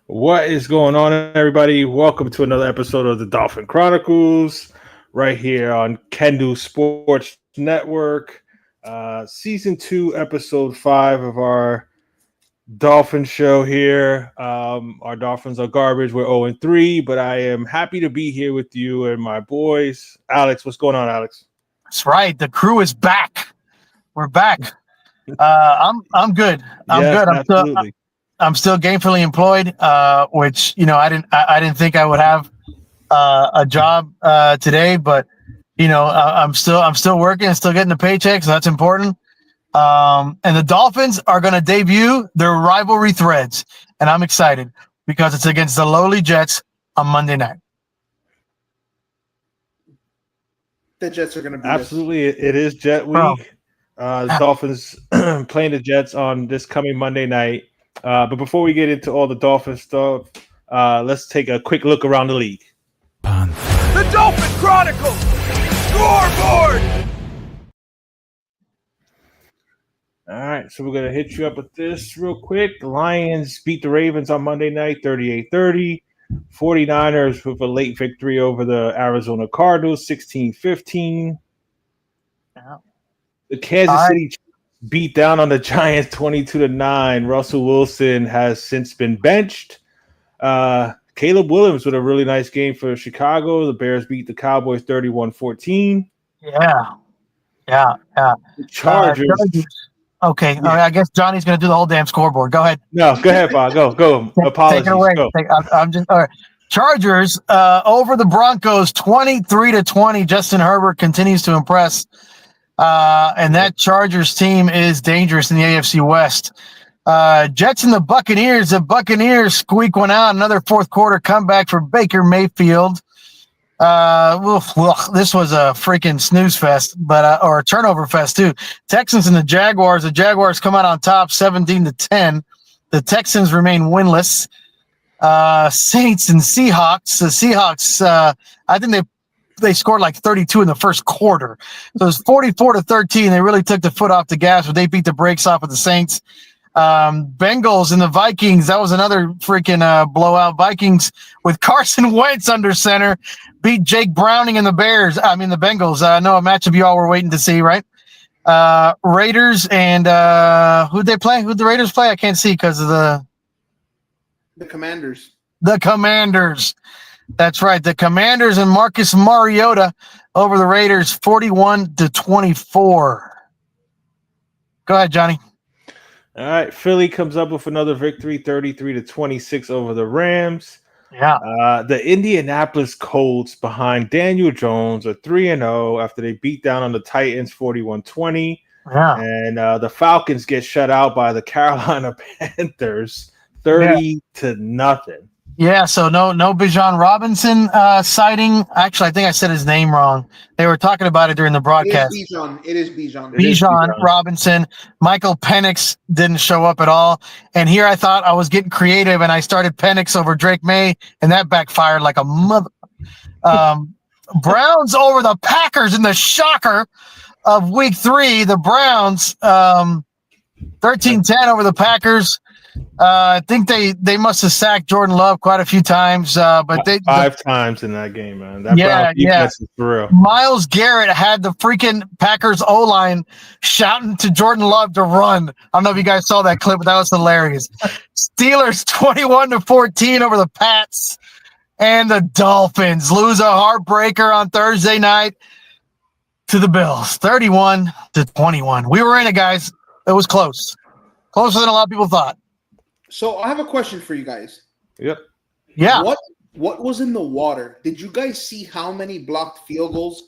What is going on, everybody? Welcome to another episode of the Dolphin Chronicles, right here on Kendu Sports Network. Season 2, Episode 5 of our Dolphin show here. Our Dolphins are garbage. We're 0-3, but I am happy to be here with you and my boys. Alex, what's going on, Alex? That's right. The crew is back. We're back. I'm good. Yes, good. Absolutely. I'm still gainfully employed, which I didn't think I would have a job today, but I'm still working and still getting the paycheck, so that's important. And the Dolphins are going to debut their rivalry threads, and I'm excited because it's against the lowly Jets on Monday night. The Jets are going to be absolutely. It is Jet Week. The Dolphins playing the Jets on this coming Monday night. But before we get into all the Dolphins stuff, let's take a quick look around the league. The Dolphin Chronicles Scoreboard! All right, so we're going to hit you up with this real quick. The Lions beat the Ravens on Monday night, 38-30. 49ers with a late victory over the Arizona Cardinals, 16-15. Yeah. The Kansas City Chiefs beat down on the Giants 22-9. Russell Wilson has since been benched. Caleb Williams with a really nice game for Chicago. The Bears beat the Cowboys 31-14. Yeah. The Chargers. Okay. Yeah. All right, I guess Johnny's going to do the whole damn scoreboard. Go ahead. No, go ahead, Bob. Go. Apologies. Take it away. Go. I'm just all right. Chargers over the Broncos 23-20. Justin Herbert continues to impress. And that Chargers team is dangerous in the AFC West. Jets and the Buccaneers. The Buccaneers squeak one out. Another fourth quarter comeback for Baker Mayfield. This was a freaking snooze fest, or a turnover fest too. Texans and the Jaguars. The Jaguars come out on top, 17-10. The Texans remain winless. Saints and Seahawks. The Seahawks. I think they scored like 32 in the first quarter. So it was 44-13. They really took the foot off the gas, but they beat the brakes off of the Saints. Bengals and the Vikings. That was another freaking blowout. Vikings with Carson Wentz under center beat Jake Browning and the Bengals. I know a matchup you all were waiting to see, right? Raiders and who'd they play? Who'd the Raiders play? I can't see because of the Commanders. The Commanders. That's right. The Commanders and Marcus Mariota over the Raiders 41-24. Go ahead, Johnny. All right. Philly comes up with another victory, 33-26 over the Rams. Yeah. The Indianapolis Colts behind Daniel Jones are 3-0 after they beat down on the Titans 41-20. Yeah. And the Falcons get shut out by the Carolina Panthers 30-0. Yeah, so no Bijan Robinson sighting. Actually, I think I said his name wrong. They were talking about it during the broadcast. It is Bijan. Bijan Robinson. Michael Penix didn't show up at all. And here I thought I was getting creative, and I started Penix over Drake May, and that backfired like a mother. Browns over the Packers in the shocker of Week 3. The Browns 13-10 over the Packers. I think they must have sacked Jordan Love quite a few times, but they 5 times in that game, man. That Brown defense is for real. Myles Garrett had the freaking Packers O-line shouting to Jordan Love to run. I don't know if you guys saw that clip, but that was hilarious. Steelers 21-14 over the Pats, and the Dolphins lose a heartbreaker on Thursday night to the Bills, 31-21. We were in it, guys. It was close, closer than a lot of people thought. So I have a question for you guys. Yep. Yeah. What was in the water? Did you guys see how many blocked field goals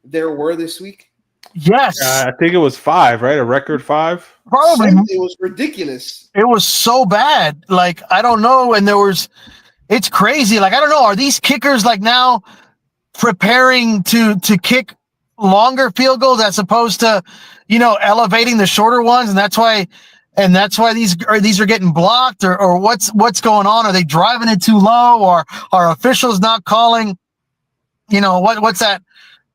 there were this week? Yes. I think it was 5, right? A record 5? Probably. It was ridiculous. It was so bad. Like, I don't know. And it's crazy. Like, I don't know. Are these kickers like now preparing to kick longer field goals as opposed to, elevating the shorter ones? And that's why these are getting blocked, or what's going on? Are they driving it too low, or are officials not calling? What's that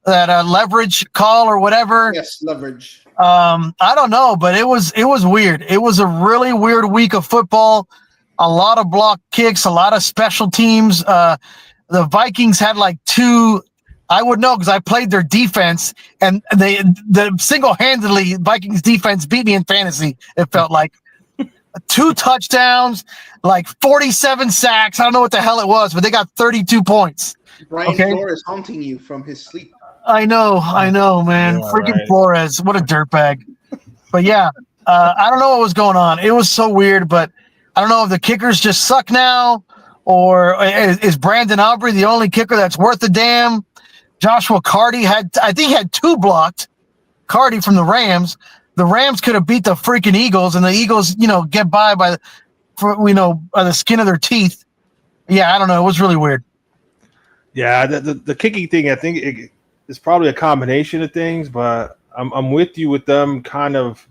leverage call or whatever? Yes, leverage. I don't know, but it was weird. It was a really weird week of football. a lot of block kicks, a lot of special teams. The Vikings had like 2. I would know because I played their defense, and the single-handedly Vikings defense beat me in fantasy. It felt like 2 touchdowns, like 47 sacks. I don't know what the hell it was, but they got 32 points. Brian Flores haunting you from his sleep. I know, man. Yeah, Freaking right. Flores, what a dirtbag. But yeah, I don't know what was going on. It was so weird, but I don't know if the kickers just suck now, or is Brandon Aubrey the only kicker that's worth a damn? Joshua Carty had 2 blocked. Carty from the Rams. The Rams could have beat the freaking Eagles, and the Eagles, get by by the skin of their teeth. Yeah, I don't know. It was really weird. Yeah, the kicking thing, I think it's probably a combination of things, but I'm with you with them kind of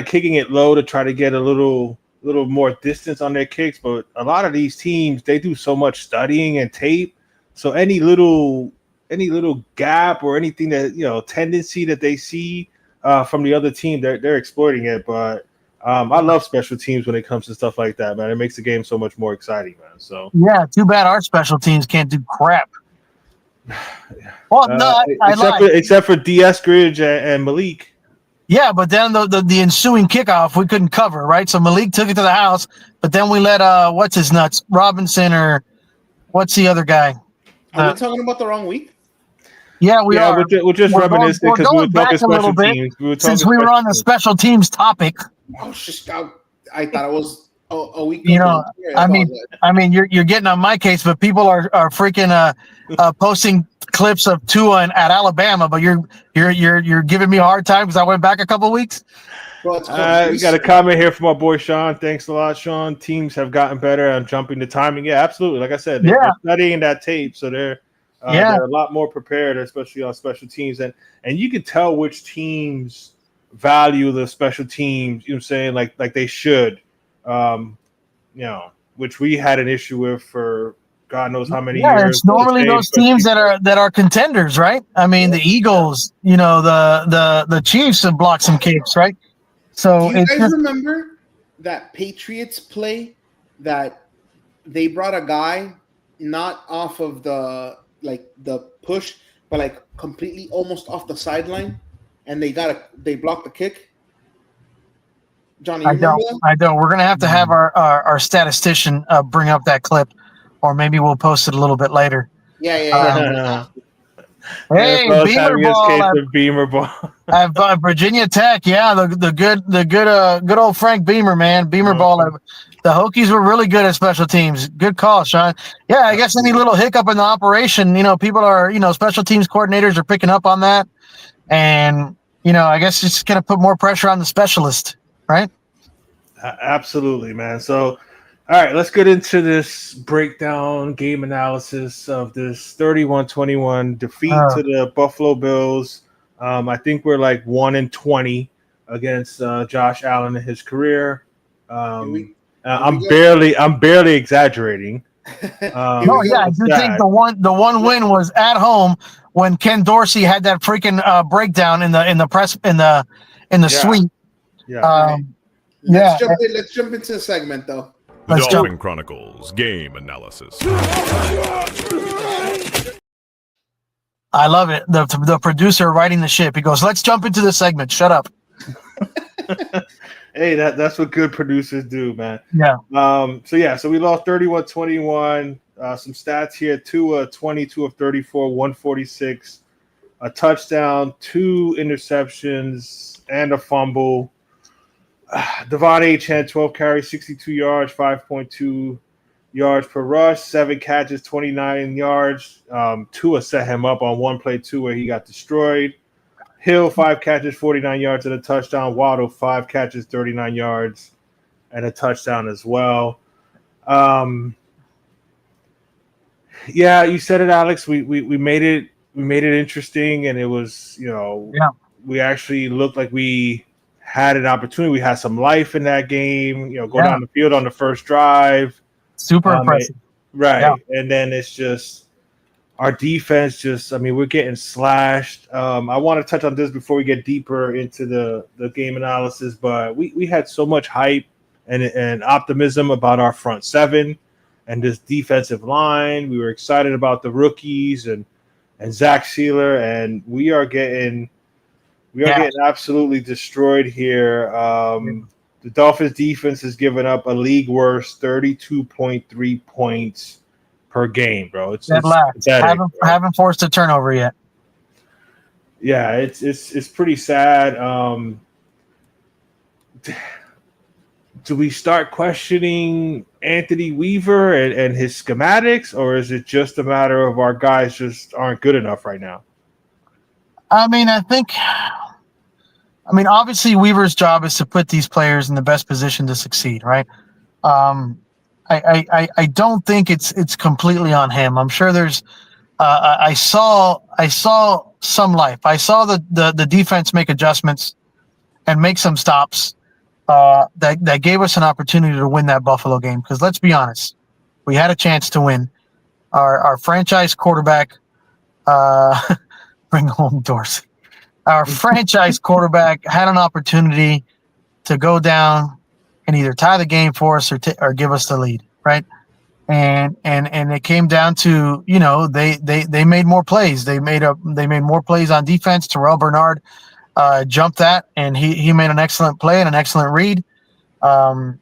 kicking it low to try to get a little more distance on their kicks. But a lot of these teams, they do so much studying and tape, so any little gap or anything that tendency that they see from the other team, they're exploiting it. But I love special teams when it comes to stuff like that, man. It makes the game so much more exciting, man. So yeah, too bad our special teams can't do crap. Well, no, except for D. Eskridge and Malik. Yeah, but then the ensuing kickoff we couldn't cover, right? So Malik took it to the house, but then we let what's his nuts Robinson, or what's the other guy? Are we talking about the wrong week? Yeah, we are. We're just reminiscing because we were talking special teams. Since we were on the special teams topic. I thought it was a week. I mean, you're getting on my case, but people are freaking posting clips of Tua at Alabama, but you're giving me a hard time because I went back a couple weeks. Well, we got a comment here from our boy Sean. Thanks a lot, Sean. Teams have gotten better on jumping the timing. Yeah, absolutely. Like I said, they're studying that tape, so they're a lot more prepared, especially on special teams, and you can tell which teams value the special teams. You know what I'm saying? Like they should. Which we had an issue with for God knows how many years. Yeah, it's normally those teams that are contenders, right? I mean, the Eagles, the Chiefs have blocked some kicks, right? So do you guys remember that Patriots play that they brought a guy not off of the push, but like completely almost off the sideline, and they blocked the kick? Johnny, you remember that? I don't. We're gonna have to have our statistician bring up that clip, or maybe we'll post it a little bit later. Yeah. Hey, Beamer ball. At Virginia Tech, yeah, the good old Frank Beamer, man, Beamer ball. The Hokies were really good at special teams. Good call, Sean. Yeah, I guess any little hiccup in the operation, people are, special teams coordinators are picking up on that, and I guess it's gonna put more pressure on the specialist, right? Absolutely, man. So, all right, let's get into this breakdown game analysis of this 31-21 defeat to the Buffalo Bills. I think we're like 1-20 against Josh Allen in his career. I'm barely exaggerating. I do think the one win was at home when Ken Dorsey had that freaking breakdown in the suite. Yeah. Let's jump into the segment though. The Dolphin Chronicles game analysis. I love it. The producer writing the ship. He goes, "Let's jump into the segment. Shut up." Hey, that's what good producers do, man. Yeah. So we lost 31-21. Some stats here: Tua 22 of 34, 146, a touchdown, 2 interceptions, and a fumble. Devon H had 12 carries, 62 yards, 5.2 yards per rush, 7 catches, 29 yards. Tua set him up on one play too where he got destroyed. Hill, 5 catches, 49 yards and a touchdown. Waddle, 5 catches, 39 yards and a touchdown as well. Yeah, you said it, Alex. We made it interesting, and it was, we actually looked like we had an opportunity. We had some life in that game, go down the field on the first drive. Super impressive. Right. Yeah. And then it's just our defense we're getting slashed. I want to touch on this before we get deeper into the game analysis, but we had so much hype and optimism about our front seven and this defensive line. We were excited about the rookies and Zach Sealer, and we are getting absolutely destroyed here. The Dolphins defense has given up a league worst 32.3 points per game, bro. It's pathetic, haven't forced a turnover yet. Yeah, it's pretty sad. Do we start questioning Anthony Weaver and his schematics, or is it just a matter of our guys just aren't good enough right now? I mean, obviously Weaver's job is to put these players in the best position to succeed, right? I don't think it's completely on him. I'm sure there's. I saw some life. I saw the defense make adjustments and make some stops that gave us an opportunity to win that Buffalo game. Because let's be honest, we had a chance to win. Our franchise quarterback, bring home Dorsey. Our franchise quarterback had an opportunity to go down and either tie the game for us or give us the lead, right? And it came down to, they made more plays. They made more plays on defense. Terrell Bernard jumped that, and he made an excellent play and an excellent read. But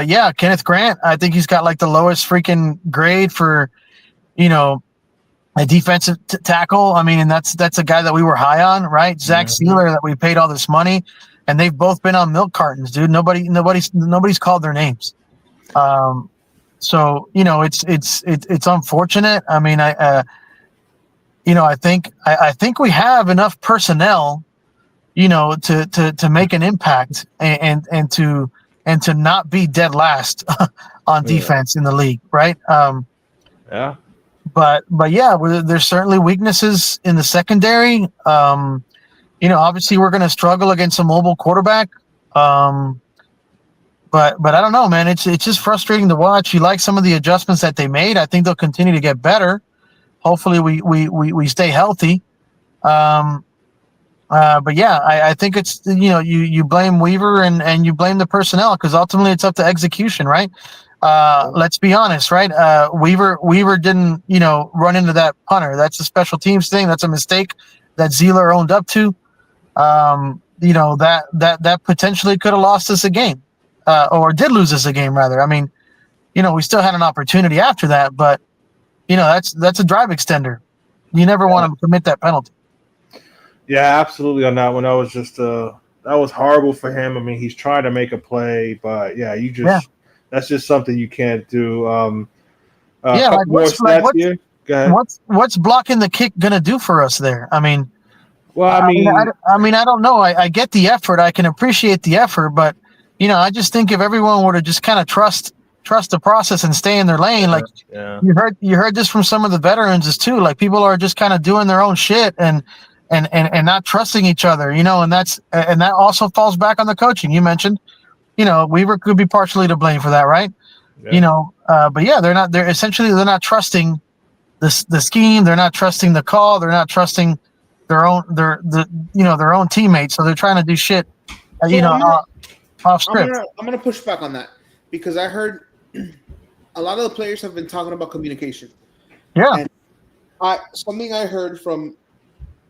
yeah, Kenneth Grant, I think he's got like the lowest freaking grade for, a defensive tackle. I mean, and that's a guy that we were high on, right? Zach Sealer, that we paid all this money, and they've both been on milk cartons, dude. Nobody's called their names. So it's unfortunate. I mean, I think we have enough personnel, to make an impact and to not be dead last on defense in the league, right? Yeah. But yeah, there's certainly weaknesses in the secondary. Obviously we're going to struggle against a mobile quarterback. But I don't know, man. It's just frustrating to watch. You like some of the adjustments that they made. I think they'll continue to get better. Hopefully we stay healthy. But yeah, I think it's, you blame Weaver and you blame the personnel, because ultimately it's up to execution, right? Let's be honest, right? Weaver didn't, run into that punter. That's a special teams thing. That's a mistake that Zealer owned up to. That potentially could have lost us a game, or did lose us a game rather. I mean, we still had an opportunity after that, but that's a drive extender. You never want to commit that penalty. Yeah, absolutely. On that one, that was just that was horrible for him. I mean, he's trying to make a play, but that's just something you can't do. What's blocking the kick gonna do for us there? I mean, I don't know. I get the effort. I can appreciate the effort, but I just think if everyone were to just kind of trust the process and stay in their lane, you heard this from some of the veterans too. Like, people are just kind of doing their own shit and not trusting each other, and that also falls back on the coaching. You mentioned, Weaver could be partially to blame for that, right? Yeah. But yeah, they're not trusting the scheme. They're not trusting the call. They're not trusting their own teammates. So they're trying to do shit, off script. I'm gonna push back on that, because I heard a lot of the players have been talking about communication. Yeah. And something I heard from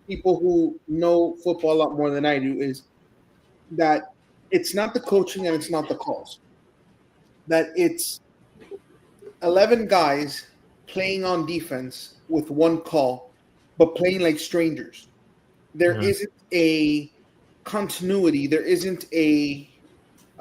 people who know football a lot more than I do is that it's not the coaching and it's not the calls. That it's 11 guys playing on defense with one call, but playing like strangers. There isn't a continuity. There isn't a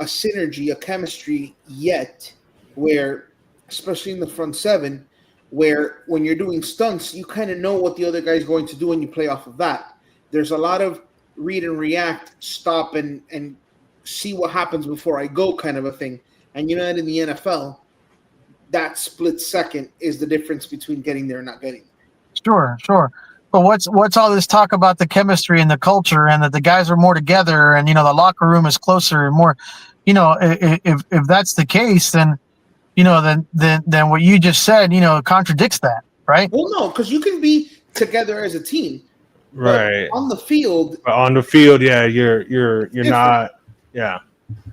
synergy, a chemistry yet, where, especially in the front seven, where when you're doing stunts, you kind of know what the other guy's going to do and you play off of that. There's a lot of read and react, stop and see what happens before I go kind of a thing. And that in the NFL, that split second is the difference between getting there and not getting there. Sure. But what's all this talk about the chemistry and the culture and that the guys are more together and, the locker room is closer and more, if that's the case, then, then what you just said, contradicts that, right? Well, no, because you can be together as a team. Right. On the field. Yeah, you're not. Yeah.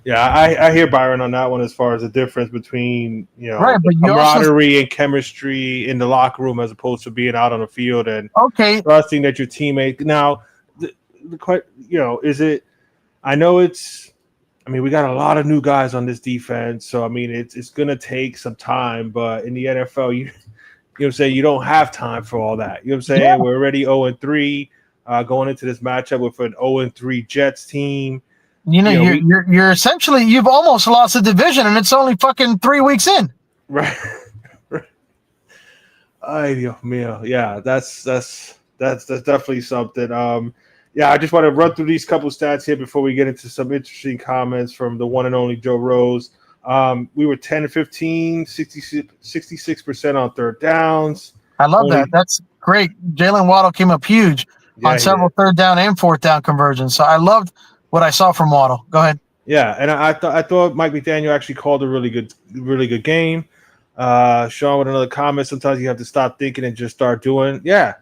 Yeah, I hear Byron on that one as far as the difference between Right, the but you also camaraderie and chemistry in the locker room as opposed to being out on the field and okay. trusting that your teammate. Now, is it? I know it's. I mean, we got a lot of new guys on this defense, so I mean, it's gonna take some time. But in the NFL, you know what I'm saying, you don't have time for all that. You know what I'm saying? Yeah. We're already 0-3, going into this matchup with an 0-3 Jets team. You know, you're essentially you've almost lost the division, and it's only fucking 3 weeks in. Right. Ay, Dios mío. Yeah, that's definitely something. Yeah, I just want to run through these couple stats here before we get into some interesting comments from the one and only Joe Rose. We were 10-15, 66% on third downs. I love that. That's great. Jalen Waddle came up huge on several third down and fourth down conversions. So I loved what I saw from Waddle. Go ahead. Yeah, and I thought Mike McDaniel actually called a really good game. Sean with another comment. Sometimes you have to stop thinking and just start doing. Yeah,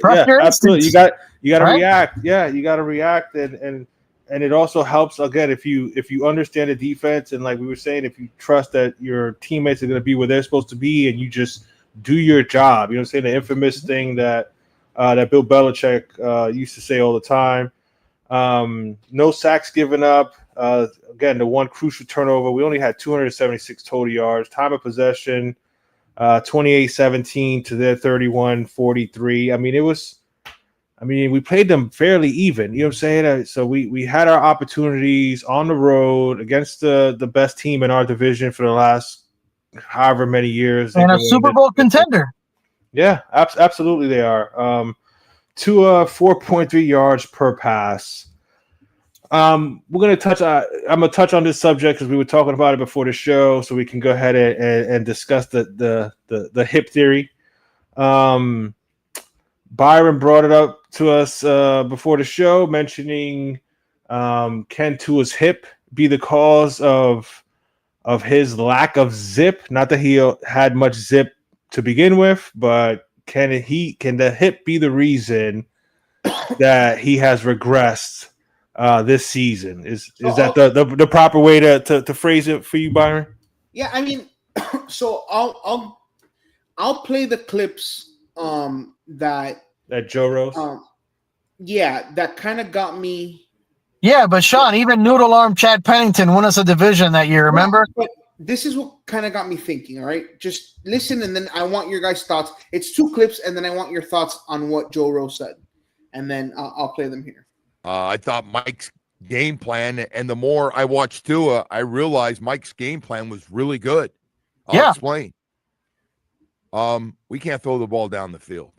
absolutely. You got to react. Yeah, you got to react, and it also helps again if you understand the defense and like we were saying, if you trust that your teammates are going to be where they're supposed to be, and you just do your job. You know what I'm saying? The infamous thing that Bill Belichick used to say all the time. No sacks given up. Again, the one crucial turnover. We only had 276 total yards. Time of possession, 28-17 to their 31-43. We played them fairly even. You know what I'm saying? So we had our opportunities on the road against the best team in our division for the last however many years. And a Super Bowl contender. Yeah, absolutely they are. To 4.3 yards per pass. We're gonna touch. I'm gonna touch on this subject because we were talking about it before the show, so we can go ahead and discuss the hip theory. Byron brought it up to us before the show, mentioning can Tua's hip be the cause of his lack of zip? Not that he had much zip to begin with, but can the hip be the reason that he has regressed this season? Is that the proper way to phrase it for you, Byron? Yeah, I mean, so I'll play the clips that Joe Rose. Yeah, that kind of got me. Yeah, but Sean, even Noodle Arm Chad Pennington won us a division that year. Remember? But this is what kind of got me thinking. All right, just listen, and then I want your guys' thoughts. It's 2 clips, and then I want your thoughts on what Joe Rose said, and then I'll play them here. I thought Mike's game plan, and the more I watched Tua, I realized Mike's game plan was really good. I'll explain. We can't throw the ball down the field.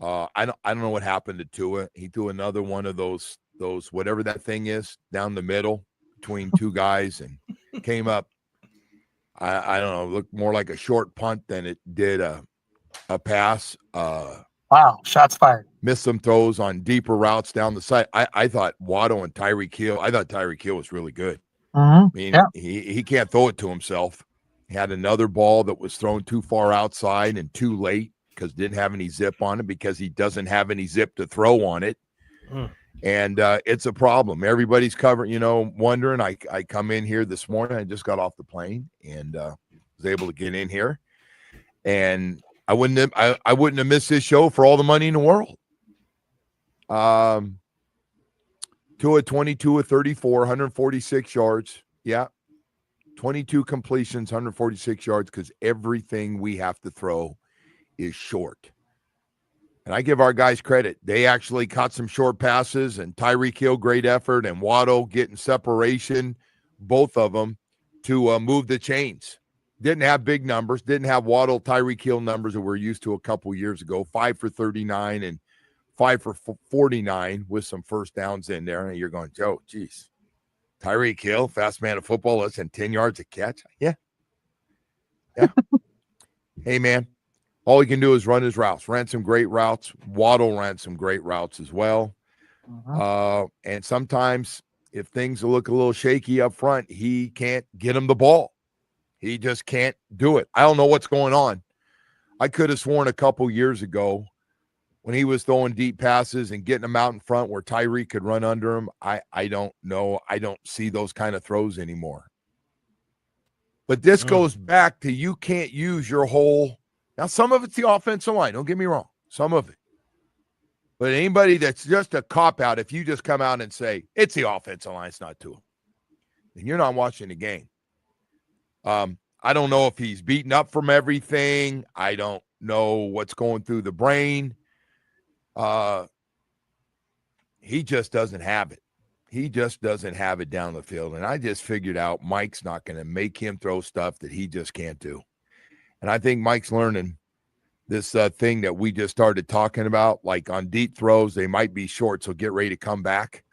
I don't know what happened to Tua. He threw another one of those whatever that thing is down the middle between 2 guys and came up. I don't know, looked more like a short punt than it did a pass. Wow, shots fired. Missed some throws on deeper routes down the side. I thought Waddle and Tyreek Hill. I thought Tyreek Hill was really good. I mean, he can't throw it to himself. He had another ball that was thrown too far outside and too late because didn't have any zip on it because he doesn't have any zip to throw on it. And it's a problem. Everybody's covering, wondering. I come in here this morning. I just got off the plane and was able to get in here. And I wouldn't have missed this show for all the money in the world. 2 of 22 of 34, 146 yards. Yeah. 22 completions, 146 yards, because everything we have to throw is short. And I give our guys credit. They actually caught some short passes, and Tyreek Hill, great effort, and Waddle getting separation, both of them, to move the chains. Didn't have big numbers. Didn't have Waddle, Tyreek Hill numbers that we're used to a couple years ago. 5 for 39 and 5 for 49 with some first downs in there. And you're going, Joe, geez. Tyreek Hill, fast man of football, less than 10 yards a catch. Yeah. Hey, man, all he can do is run his routes. Ran some great routes. Waddle ran some great routes as well. And sometimes if things look a little shaky up front, he can't get him the ball. He just can't do it. I don't know what's going on. I could have sworn a couple years ago when he was throwing deep passes and getting them out in front where Tyreek could run under him. I don't know. I don't see those kind of throws anymore. But this goes back to you can't use your whole – now, some of it's the offensive line. Don't get me wrong. Some of it. But anybody that's just a cop-out, if you just come out and say, it's the offensive line, it's not Tua, then you're not watching the game. I don't know if he's beaten up from everything. I don't know what's going through the brain. He just doesn't have it. He just doesn't have it down the field. And I just figured out Mike's not going to make him throw stuff that he just can't do. And I think Mike's learning this thing that we just started talking about, like on deep throws, they might be short, so get ready to come back.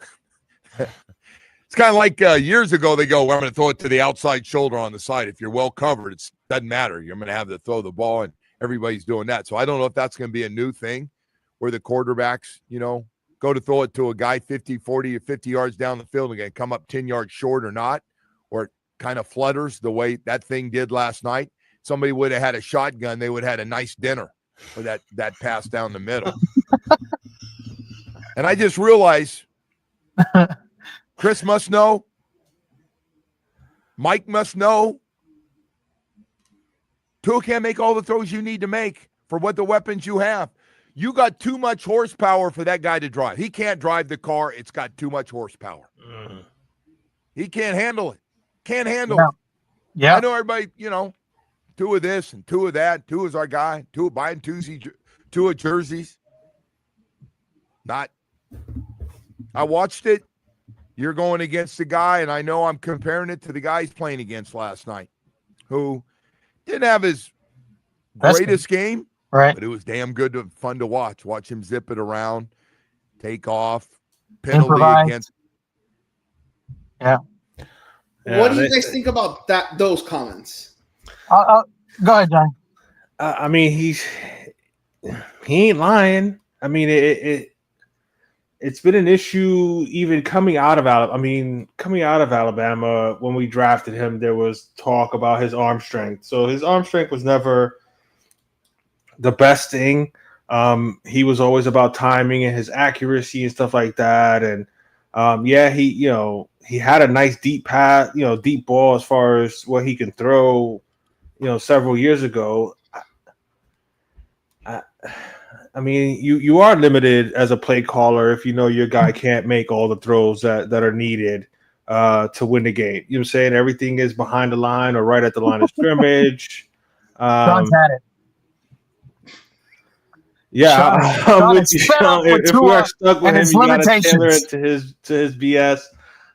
It's kind of like years ago, they go, well, I'm going to throw it to the outside shoulder on the side. If you're well covered, it doesn't matter. You're going to have to throw the ball, and everybody's doing that. So I don't know if that's going to be a new thing where the quarterbacks, go to throw it to a guy 50, 40, or 50 yards down the field and going to come up 10 yards short or not, or it kind of flutters the way that thing did last night. Somebody would have had a shotgun. They would have had a nice dinner for that pass down the middle. And I just realized Chris must know. Mike must know. Tua can't make all the throws you need to make for what the weapons you have. You got too much horsepower for that guy to drive. He can't drive the car. It's got too much horsepower. He can't handle it. Can't handle it. Yeah. I know everybody, Tua this and Tua that. Tua's our guy. Tua buying Tua jerseys. Not. I watched it. You're going against the guy, and I know I'm comparing it to the guy he's playing against last night, who didn't have his greatest game, right? But it was damn good, fun to watch. Watch him zip it around, take off, penalty against. Yeah. What do you guys think about those comments? Go ahead, John. I mean, he ain't lying. I mean, it's been an issue even coming out of Alabama when we drafted him. There was talk about his arm strength. So his arm strength was never the best thing. He was always about timing and his accuracy and stuff like that. And he had a nice deep pass, deep ball as far as what he can throw, several years ago. I mean, you are limited as a play caller if your guy can't make all the throws that are needed to win the game. You know what I'm saying? Everything is behind the line or right at the line of scrimmage. John's had it. Yeah, I'm with you, Sean. If we are stuck with him, you got to tailor it to his BS.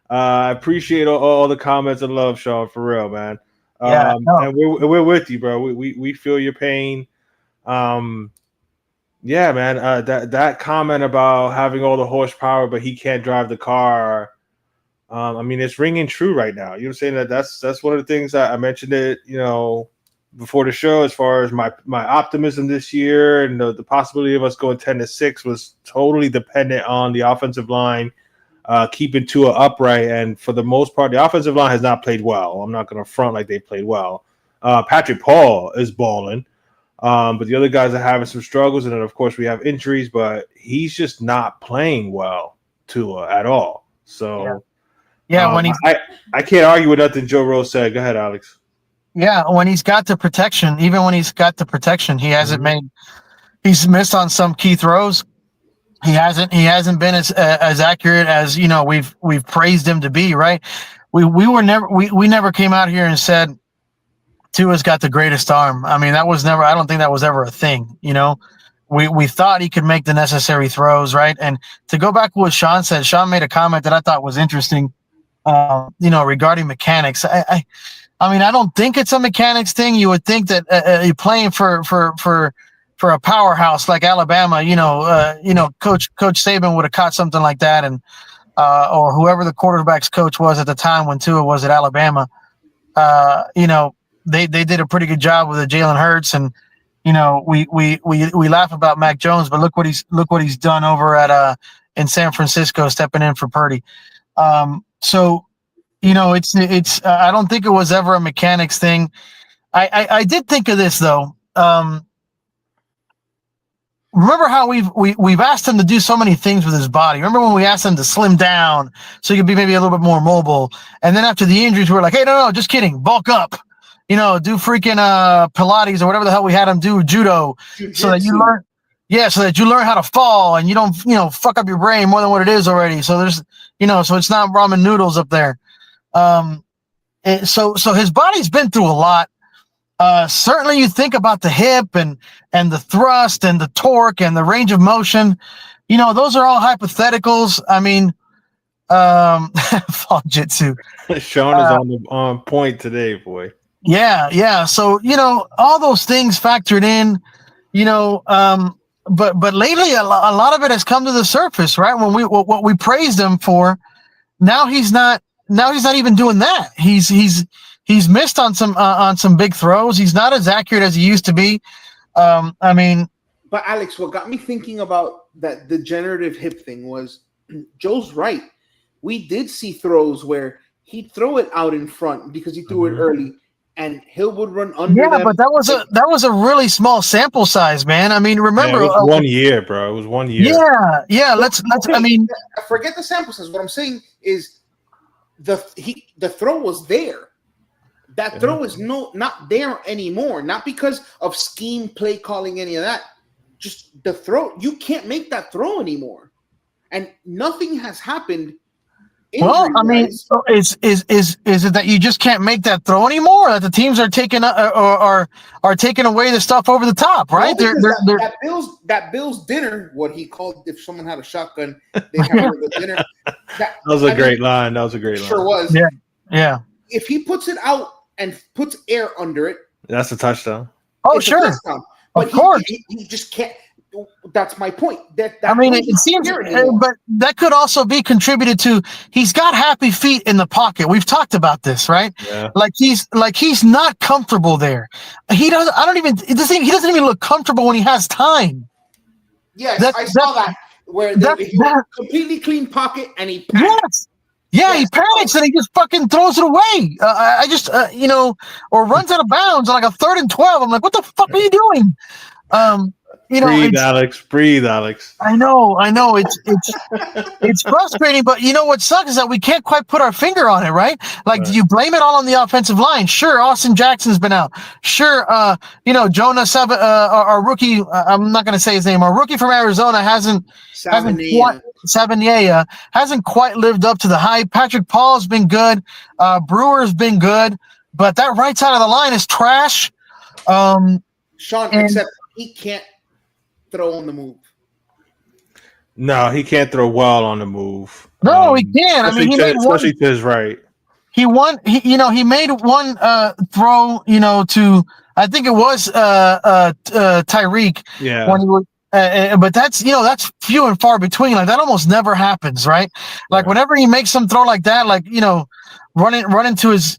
I appreciate all the comments and love, Sean, for real, man. And we're with you, bro. We feel your pain. Yeah, man. That comment about having all the horsepower, but he can't drive the car. I mean, it's ringing true right now. You know what I'm saying? That's one of the things I mentioned it, before the show, as far as my optimism this year and the possibility of us going 10-6 was totally dependent on the offensive line keeping Tua upright. And for the most part, the offensive line has not played well. I'm not going to front like they played well. Patrick Paul is balling. But the other guys are having some struggles, and then of course we have injuries. But he's just not playing well, Tua, at all. So, when I can't argue with nothing Joe Rose said. Go ahead, Alex. Yeah, when he's got the protection, he hasn't made. He's missed on some key throws. He hasn't been as accurate as we've praised him to be. Right? We never came out here and said Tua's got the greatest arm. I mean, I don't think that was ever a thing. We thought he could make the necessary throws, right? And to go back to what Sean said, Sean made a comment that I thought was interesting, regarding mechanics. I mean, I don't think it's a mechanics thing. You would think that you're playing for a powerhouse like Alabama, Coach Saban would have caught something like that, and or whoever the quarterback's coach was at the time when Tua was at Alabama. They did a pretty good job with Jalen Hurts, and we laugh about Mac Jones, but look what he's done over at in San Francisco, stepping in for Purdy. It's I don't think it was ever a mechanics thing. I did think of this though. remember how we've asked him to do so many things with his body. Remember when we asked him to slim down so he could be maybe a little bit more mobile, and then after the injuries, we're like, hey, no, just kidding, bulk up, do freaking Pilates or whatever the hell we had him do, judo, so that you learn. Yeah, so that you learn how to fall and you don't, fuck up your brain more than what it is already. So there's, so it's not ramen noodles up there. And so his body's been through a lot. Certainly you think about the hip and the thrust and the torque and the range of motion, those are all hypotheticals. I mean, fall jitsu. Sean is on point today, boy. Yeah. So, all those things factored in, but lately a lot of it has come to the surface, right? When what we praised him for, now he's not even doing that. He's missed on some big throws. He's not as accurate as he used to be. But Alex, what got me thinking about that degenerative hip thing was Joe's right. We did see throws where he'd throw it out in front because he threw it early, and Hill would run under. Yeah, but that was a really small sample size, man. I mean, remember, it was 1 year, bro. It was 1 year. Yeah. Let's. Okay, I mean, forget the sample size. What I'm saying is the throw was there. That throw is not there anymore. Not because of scheme, play calling, any of that. Just the throw. You can't make that throw anymore, and nothing has happened. Well, I mean, is it that you just can't make that throw anymore? That the teams are taking are taking away the stuff over the top, right? No, that Bill's dinner, what he called, if someone had a shotgun, they have the dinner. That was a great line. That was a great line. Sure was. Yeah. If he puts it out and puts air under it, that's a touchdown. Oh, sure. But of course. He just can't. That's my point. It seems, but that could also be contributed to. He's got happy feet in the pocket. We've talked about this, right? Yeah. Like he's not comfortable there. He doesn't even look comfortable when he has time. Yes, I saw that where he completely clean pocket and he panics. Yes. He panics and he just fucking throws it away. Or runs out of bounds on like a 3rd and 12. I'm like, what the fuck are you doing? Breathe, Alex. I know. It's frustrating, but what sucks is that we can't quite put our finger on it, right? Like, do you blame it all on the offensive line? Sure, Austin Jackson's been out. Sure, Jonah our rookie. I'm not going to say his name. Our rookie from Arizona hasn't quite lived up to the hype. Patrick Paul's been good. Brewer's been good, but that right side of the line is trash. Sean, except he can't throw on the move. No, he can't throw well on the move. No, he can. I mean, especially to his right. He made one throw, to, I think it was Tyreek. Yeah. When he was, but that's few and far between. Like that almost never happens, right? Like whenever he makes some throw like that, like running to his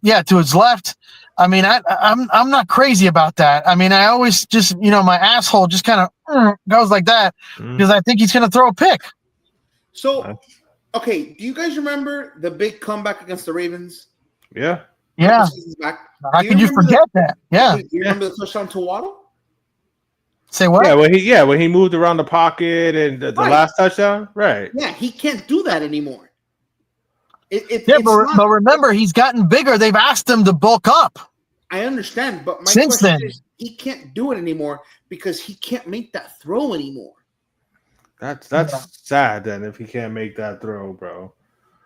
left. I mean, I'm not crazy about that. I mean, I always just, my asshole just kind of goes like that because I think he's going to throw a pick. So, okay, do you guys remember the big comeback against the Ravens? Yeah. Yeah. How could you forget that? Yeah. Do you remember the touchdown to Waddle? Say what? Yeah, when he moved around the pocket and the last touchdown, right? Yeah, he can't do that anymore. But remember, he's gotten bigger. They've asked him to bulk up. I understand, but my question then is he can't do it anymore because he can't make that throw anymore. That's sad then if he can't make that throw, bro.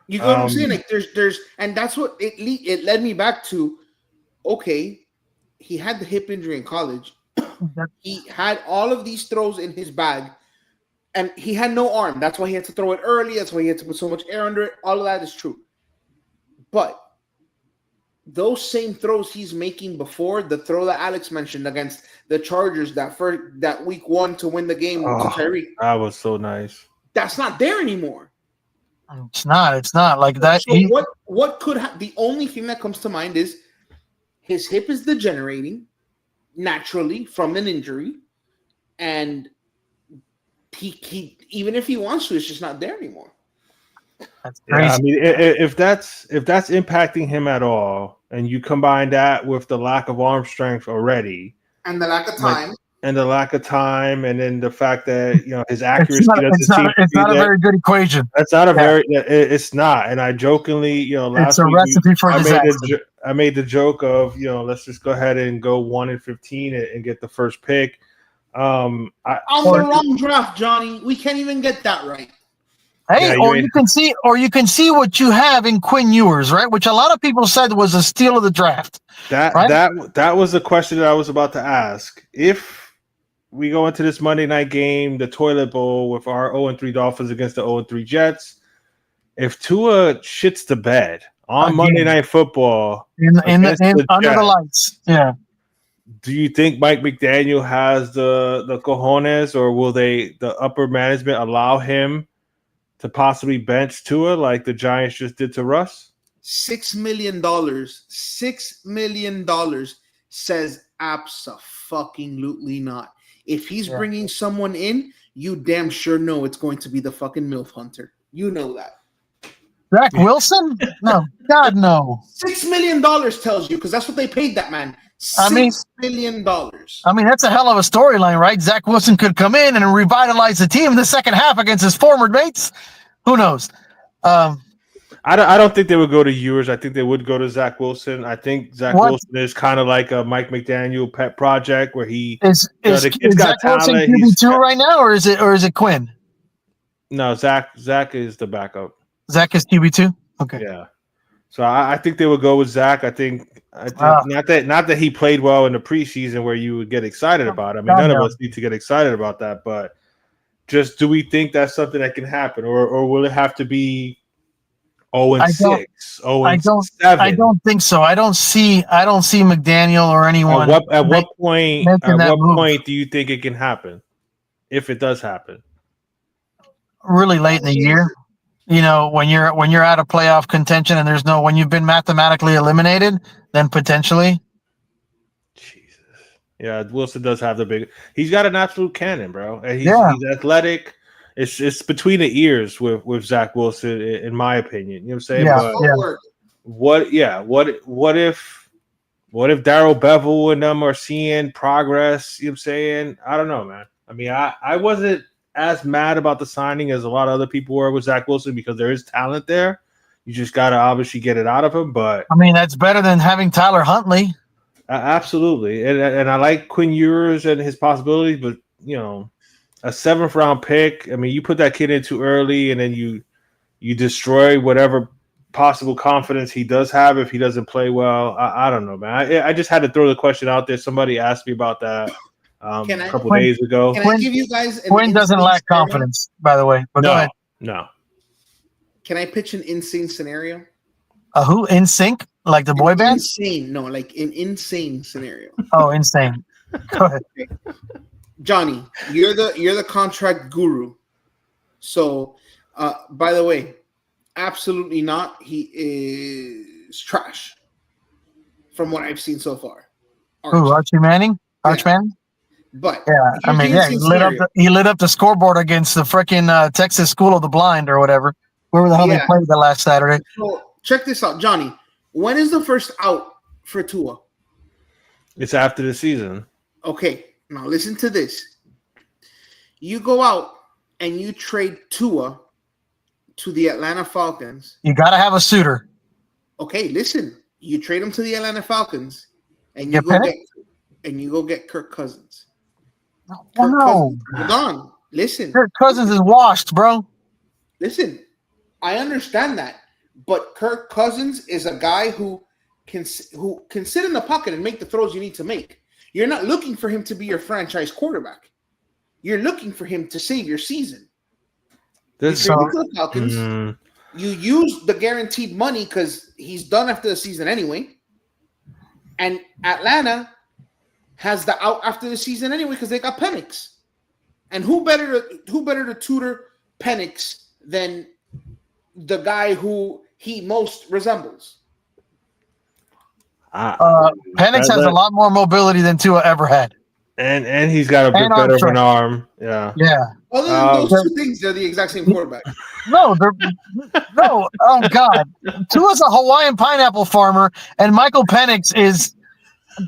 You know what I'm saying? Like there's and that's what it led me back to. Okay, he had the hip injury in college. He had all of these throws in his bag, and he had no arm. That's why he had to throw it early. That's why he had to put so much air under it. All of that is true. But those same throws he's making before, the throw that Alex mentioned against the Chargers that week 1 to win the game to Tyreek. That was so nice. That's not there anymore. It's not like that. So what could the only thing that comes to mind is his hip is degenerating naturally from an injury, and he even if he wants to, it's just not there anymore. That's crazy. Yeah, I mean, if that's impacting him at all, and you combine that with the lack of arm strength already, and the lack of time, and the lack of time, and then the fact that his accuracy It's doesn't seem to be not a there. very good equation. That's not a very. It's not. And I jokingly, last It's a week recipe for disaster. I made the joke of let's just go ahead and go 1-15 and get the first pick. On the wrong draft, Johnny. We can't even get that right. Hey, you can see what you have in Quinn Ewers, right? Which a lot of people said was a steal of the draft. That was the question that I was about to ask. If we go into this Monday night game, the toilet bowl with our 0-3 Dolphins against the 0-3 Jets, if Tua shits the bed on Monday Night Football under the lights, yeah. Do you think Mike McDaniel has the cojones, or will the upper management allow him to possibly bench Tua like the Giants just did to Russ? $6 million. $6 million says abso-fucking-lutely not. If he's bringing someone in, you damn sure know it's going to be the fucking MILF hunter. You know that. Zach Wilson? No, God, no. $6 million tells you, because that's what they paid that man. $6 million. I mean, that's a hell of a storyline, right? Zach Wilson could come in and revitalize the team in the second half against his former mates. Who knows? I don't think they would go to Ewers. I think they would go to Zach Wilson. I think Zach Wilson is kind of like a Mike McDaniel pet project where he is Zach Wilson QB2 right now, or is it Quinn? No, Zach is the backup. Zach is QB2. Okay. Yeah. So I think they would go with Zach. I think not that he played well in the preseason where you would get excited about it. I mean, none of us need to get excited about that, but just do we think that's something that can happen, or will it have to be 0-6, 0-7? I don't think so. I don't see McDaniel or anyone. At what point do you think it can happen, if it does happen? Really late in the year. When you're out of playoff contention and when you've been mathematically eliminated, then potentially. Jesus. Yeah, Wilson does have he's got an absolute cannon, bro. And he's athletic. It's between the ears with Zach Wilson, in my opinion. You know what I'm saying? Yeah. What if Darrell Bevel and them are seeing progress? You know what I'm saying? I don't know, man. I mean, I wasn't as mad about the signing as a lot of other people were with Zach Wilson, because there is talent there. You just got to obviously get it out of him. But I mean, that's better than having Tyler Huntley. Absolutely. And I like Quinn Ewers and his possibilities, but a 7th round pick, I mean, you put that kid in too early, and then you destroy whatever possible confidence he does have if he doesn't play well. I don't know, man. I just had to throw the question out there. Somebody asked me about that a couple days ago. Can I give you guys Quinn doesn't lack confidence, by the way. But go ahead. No. Can I pitch an insane scenario? Who? NSYNC? Like the boy band? Insane. No, like an insane scenario. Oh, insane. Go ahead. Johnny, you're the contract guru. So, by the way, absolutely not. He is trash from what I've seen so far. Archie Manning? Arch Manning? But he lit up the scoreboard against the freaking Texas School of the Blind or whatever. Where the hell they played the last Saturday? So check this out, Johnny. When is the first out for Tua? It's after the season. Okay, now listen to this. You go out and you trade Tua to the Atlanta Falcons. You got to have a suitor. Okay, listen. You trade him to the Atlanta Falcons, and you go get Kirk Cousins. No. Hold on. Listen. Kirk Cousins is washed, bro. Listen. I understand that, but Kirk Cousins is a guy who can sit in the pocket and make the throws you need to make. You're not looking for him to be your franchise quarterback. You're looking for him to save your season. Falcons, you use the guaranteed money because he's done after the season anyway, and Atlanta has the out after the season anyway because they got Penix. And who better to tutor Penix than the guy who he most resembles? Penix has a lot more mobility than Tua ever had. And he's got a bit better of an arm. Yeah. Other than those two things, they're the exact same quarterback. No. Oh God, Tua's a Hawaiian pineapple farmer, and Michael Penix is,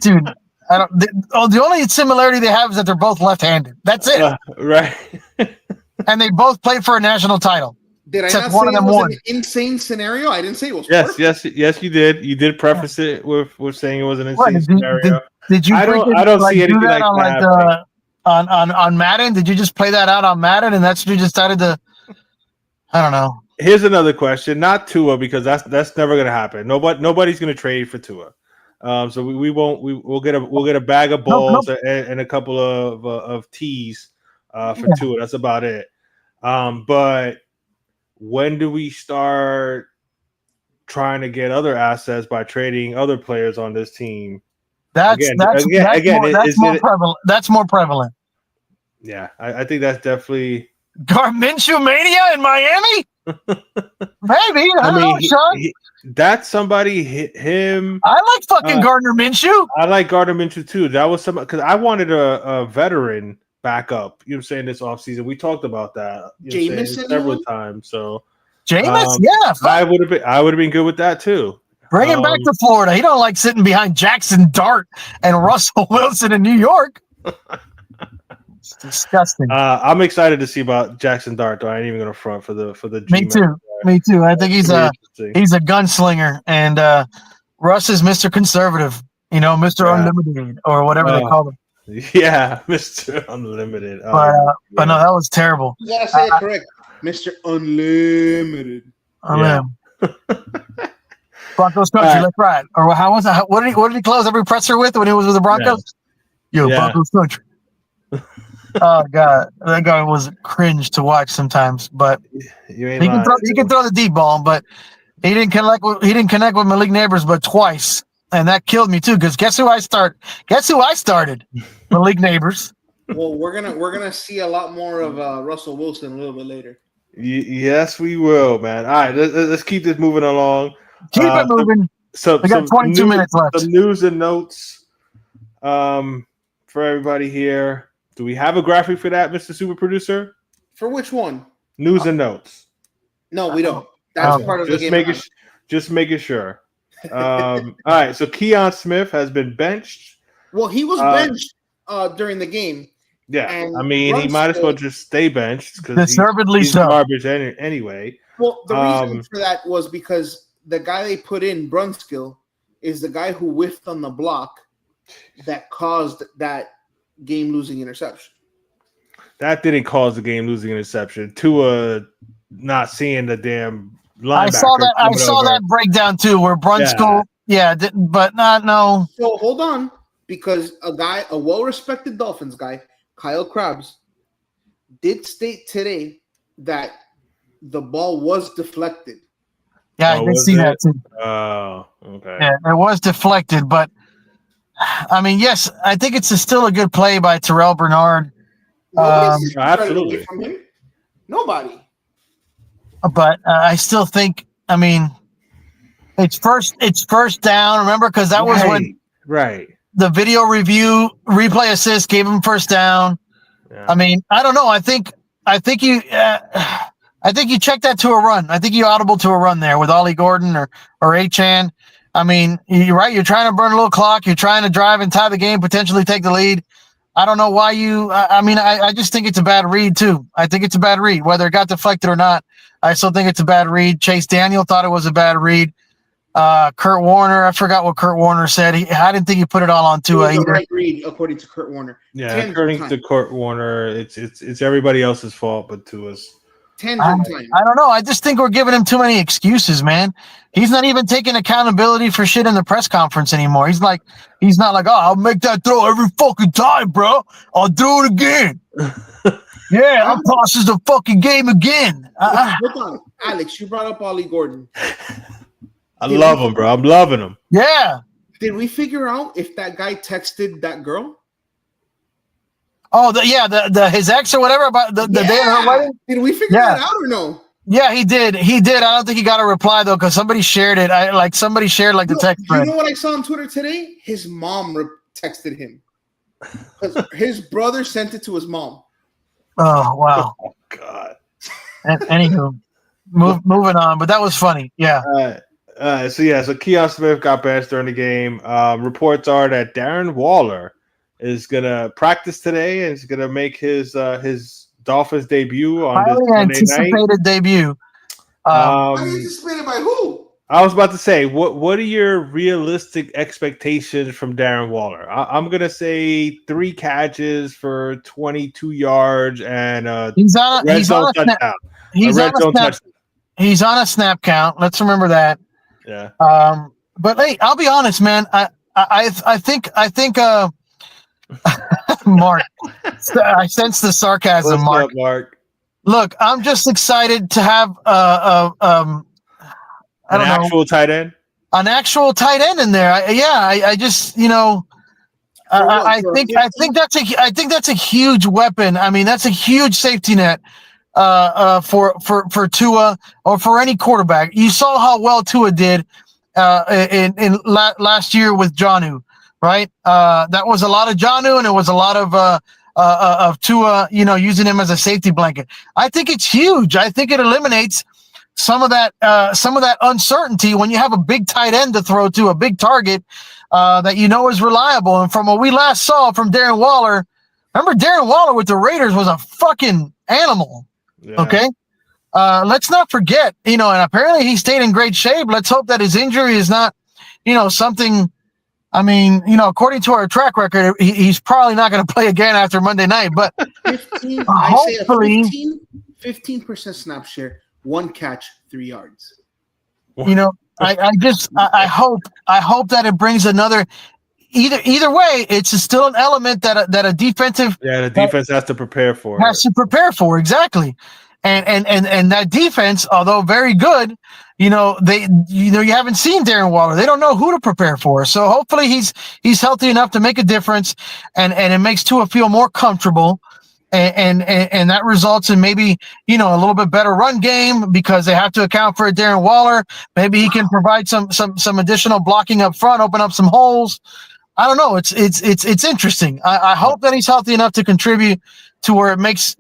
dude. The only similarity they have is that they're both left-handed. That's it. Right. And they both played for a national title. Did I Except not one say of it them was won. an insane scenario? I didn't say it was perfect. Yes, you did. You did preface it with saying it was an What, insane scenario. did you? I don't see anything do that like on that. on Madden? Did you just play that out on Madden and that's what you decided to? I don't know. Here's another question, not Tua, because that's never going to happen. Nobody's going to trade for Tua. So we won't. We'll get a bag of balls and a couple of tees for Tua. That's about it. But when do we start trying to get other assets by trading other players on this team? That's more prevalent. That's more prevalent. Yeah, I think that's definitely Minshew mania in Miami. Maybe I don't know, Sean. That's somebody hit him. I like fucking Gardner Minshew. I like Gardner Minshew too. That was somebody because I wanted a veteran backup. You know what I'm saying, this offseason. We talked about that several times. So Jameis, yeah. I would have been good with that too. Bring him back to Florida. He don't like sitting behind Jackson Dart and Russell Wilson in New York. It's disgusting. I'm excited to see about Jackson Dart, though. I ain't even gonna front for the Me too. Me too. I think he's a gunslinger, and Russ is Mr. Conservative. You know, Mr. Unlimited or whatever they call him. Yeah, Mr. Unlimited. But no, that was terrible. You gotta say it correct, Mr. Unlimited. Yeah. Broncos country, let's ride. Or how was that? What did he close every presser with when he was with the Broncos? Yeah. Broncos country. Oh God, that guy was cringe to watch sometimes. But he can throw the deep ball, but he didn't connect with Malik Neighbors but twice, and that killed me too. Because guess who I started? Malik Neighbors. Well, we're gonna see a lot more of Russell Wilson a little bit later. Yes, we will, man. All right, let's keep this moving along. Keep it moving. We got 22 minutes left. Some news and notes for everybody here. Do we have a graphic for that, Mr. Super Producer? For which one? News and notes. No, we don't. That's part of the game. Just making sure. All right, so Keon Smith has been benched. Well, he was benched during the game. Yeah, I mean, he might as well just stay benched because deservedly he's so. garbage anyway. Well, the reason for that was because the guy they put in, Brunskill, is the guy who whiffed on the block that caused that game-losing interception. That didn't cause the game-losing interception. Tua not seeing the damn linebacker. I saw that breakdown too, where Brunskill, but not no. So hold on, because a well-respected Dolphins guy, Kyle Krabs, did state today that the ball was deflected. Yeah, I did see that too. Oh, okay. Yeah, it was deflected, but I mean, yes, I think it's still a good play by Terrell Bernard. Absolutely. From him. Nobody. But I still think, I mean, it's first down. Remember, because that was when the video review replay assist gave him first down. Yeah. I mean, I don't know. I think you check that to a run. I think you audible to a run there with Ollie Gordon or Achane. I mean, you're right. You're trying to burn a little clock. You're trying to drive and tie the game, potentially take the lead. I don't know why I just think it's a bad read too. I think it's a bad read, whether it got deflected or not. I still think it's a bad read. Chase Daniel thought it was a bad read. Kurt Warner, I forgot what Kurt Warner said. I didn't think he put it all on Tua either. Right read, according to Kurt Warner. Yeah, according to Kurt Warner, it's everybody else's fault but Tua's. I don't know. I just think we're giving him too many excuses, man. He's not even taking accountability for shit in the press conference anymore. He's not like, oh, I'll make that throw every fucking time, bro. I'll do it again. Yeah, I'll process the fucking game again. Hold on. Alex, you brought up Ollie Gordon. I love him, bro. I'm loving him. Yeah. Did we figure out if that guy texted that girl? Oh, his ex or whatever about the day of her wedding? Did we figure that out or no? Yeah, he did. I don't think he got a reply though, because somebody shared it. Somebody shared the text thread. You know what I saw on Twitter today? His mom texted him because his brother sent it to his mom. Oh wow! Oh God. Anywho, moving on, but that was funny. Yeah. So Keon Smith got benched during the game. Reports are that Darren Waller is gonna practice today and is gonna make his Dolphins debut on this Highly Monday night. anticipated debut. Anticipated by who? I was about to say, what are your realistic expectations from Darren Waller? I'm gonna say 3 catches for 22 yards and He's on a touchdown. He's on a snap count. Let's remember that. Yeah. But hey, I'll be honest, man. I think Mark. I sense the sarcasm, What's Mark. up, Mark? Look, I'm just excited to have An actual tight end in there. I just I think that's a huge weapon. I mean, that's a huge safety net for Tua or for any quarterback. You saw how well Tua did in last year with Jonnu, right? That was a lot of Jonnu, and it was a lot of Tua, using him as a safety blanket. I think it's huge. I think it eliminates some of that uncertainty when you have a big tight end to throw to, a big target that is reliable. And from what we last saw from Darren Waller, remember Darren Waller with the Raiders was a fucking animal. Yeah. Okay. Let's not forget, and apparently he stayed in great shape. Let's hope that his injury is not, something. I mean, according to our track record, he's probably not going to play again after Monday night. But 15, hopefully, 15% snap share, 1 catch, 3 yards. I hope that it brings another. Either way, it's still an element that a defensive. Yeah, the defense has to prepare for. Exactly. And that defense, although very good, you haven't seen Darren Waller. They don't know who to prepare for. So hopefully he's healthy enough to make a difference, and it makes Tua feel more comfortable, and that results in maybe a little bit better run game because they have to account for Darren Waller. Maybe he can provide some additional blocking up front, open up some holes. I don't know. It's interesting. I hope that he's healthy enough to contribute to where it makes